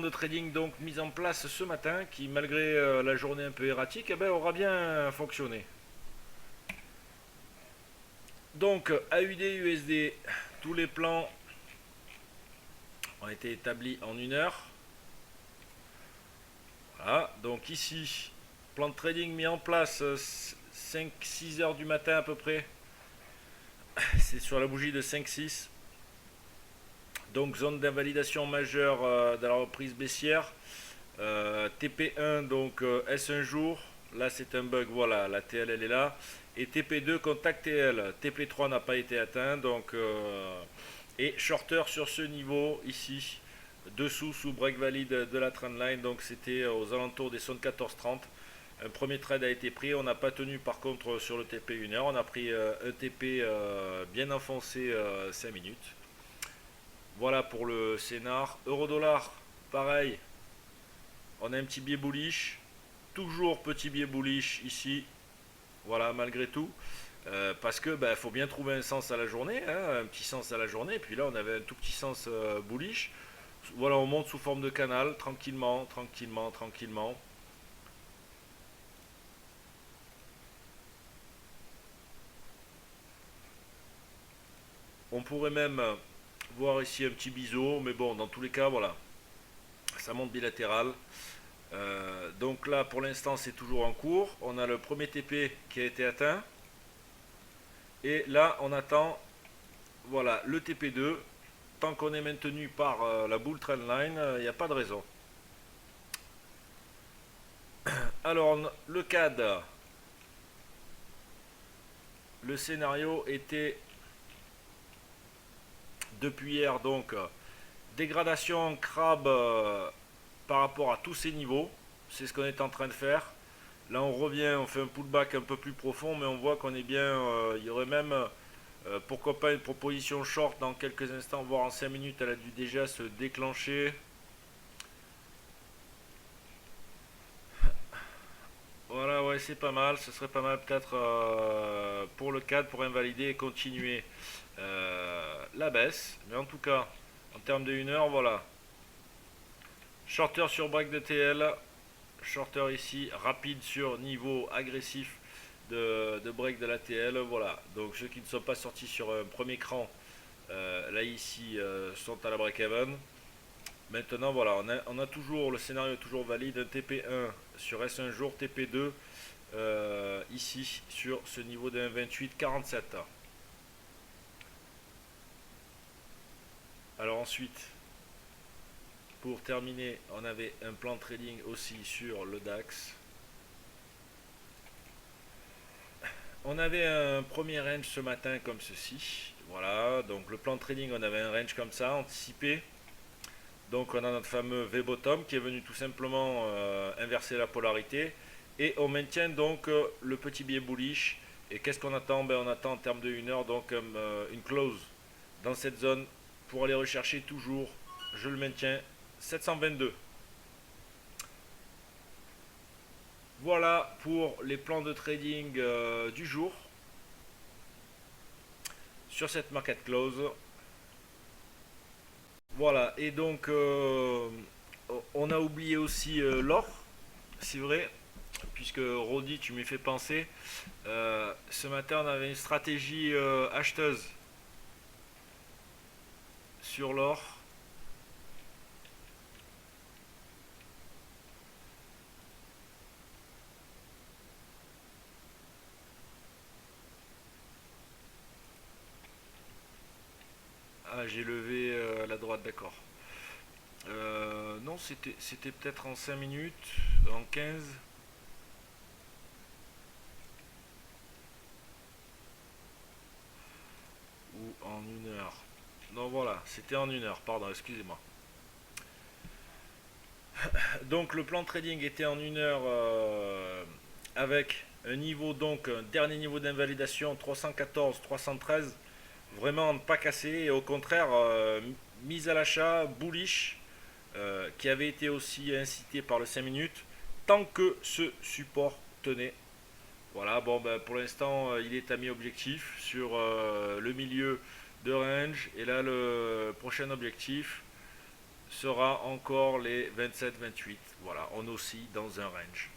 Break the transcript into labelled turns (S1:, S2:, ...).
S1: de trading donc mis en place ce matin qui malgré la journée un peu erratique eh ben, aura bien fonctionné. Donc AUD USD, tous les plans ont été établis en 1 heure. Voilà, donc ici, plan de trading mis en place 5-6 heures du matin à peu près. C'est sur la bougie de 5-6. Donc zone d'invalidation majeure de la reprise baissière. TP1 donc S1 jour. Là c'est un bug, voilà, la TL elle est là. Et TP2 contact TL. TP3 n'a pas été atteint. Donc et shorter sur ce niveau ici. Dessous sous break valide de la trendline. Donc c'était aux alentours des 74,30. Un premier trade a été pris. On n'a pas tenu par contre sur le TP 1 heure. On a pris un TP bien enfoncé 5 minutes. Voilà pour le scénar. Euro-dollar, pareil. On a un petit biais bullish. Toujours petit biais bullish ici. Voilà, malgré tout. Parce que faut bien trouver un sens à la journée. Hein, un petit sens à la journée. Et puis là, on avait un tout petit sens bullish. Voilà, on monte sous forme de canal. Tranquillement, tranquillement, tranquillement. On pourrait même voir ici un petit biseau. Mais bon, dans tous les cas, voilà. Ça monte bilatéral. Donc là pour l'instant c'est toujours en cours. On a le premier TP qui a été atteint. Et là on attend voilà, le TP2. Tant qu'on est maintenu par la bull trendline, il n'y a pas de raison. Alors le CAD, le scénario était depuis hier donc dégradation crabe par rapport à tous ces niveaux. C'est ce qu'on est en train de faire. Là on revient, on fait un pullback un peu plus profond, mais on voit qu'on est bien, il y aurait même pourquoi pas une proposition short dans quelques instants, voire en 5 minutes, elle a dû déjà se déclencher. Voilà, ouais, c'est pas mal, ce serait pas mal peut-être pour le cadre, pour invalider et continuer la baisse. Mais en tout cas, en termes de 1 heure, voilà. Shorter sur break de TL, shorter ici, rapide sur niveau agressif de break de la TL. Voilà, donc ceux qui ne sont pas sortis sur un premier cran, là ici, sont à la break-even. Maintenant, voilà, on a toujours, le scénario est toujours valide, un TP1 sur S1 jour, TP2 ici sur ce niveau de 1,2847. Alors ensuite, pour terminer, on avait un plan de trading aussi sur le DAX. On avait un premier range ce matin comme ceci. Voilà, donc le plan de trading, on avait un range comme ça, anticipé. Donc on a notre fameux V-bottom qui est venu tout simplement inverser la polarité. Et on maintient donc le petit biais bullish. Et qu'est-ce qu'on attend? On attend en termes de 1 heure donc une close dans cette zone pour aller rechercher toujours, je le maintiens, 722. Voilà pour les plans de trading du jour sur cette market close. Voilà, et donc on a oublié aussi l'or, c'est vrai, puisque Rodi, tu m'y fais penser. Ce matin, on avait une stratégie acheteuse sur l'or. Ah, j'ai levé à la droite, d'accord. Non, c'était peut-être en 5 minutes, en 15. Ou en 1 heure. Non, voilà, c'était en 1 heure, pardon, excusez-moi. Donc le plan de trading était en 1 heure avec un niveau, donc un dernier niveau d'invalidation 314, 313. Vraiment ne pas cassé et au contraire mise à l'achat bullish qui avait été aussi incité par le 5 minutes tant que ce support tenait. Voilà, bon pour l'instant il est à mi-objectif sur le milieu de range et là le prochain objectif sera encore les 27-28. Voilà, on oscille dans un range.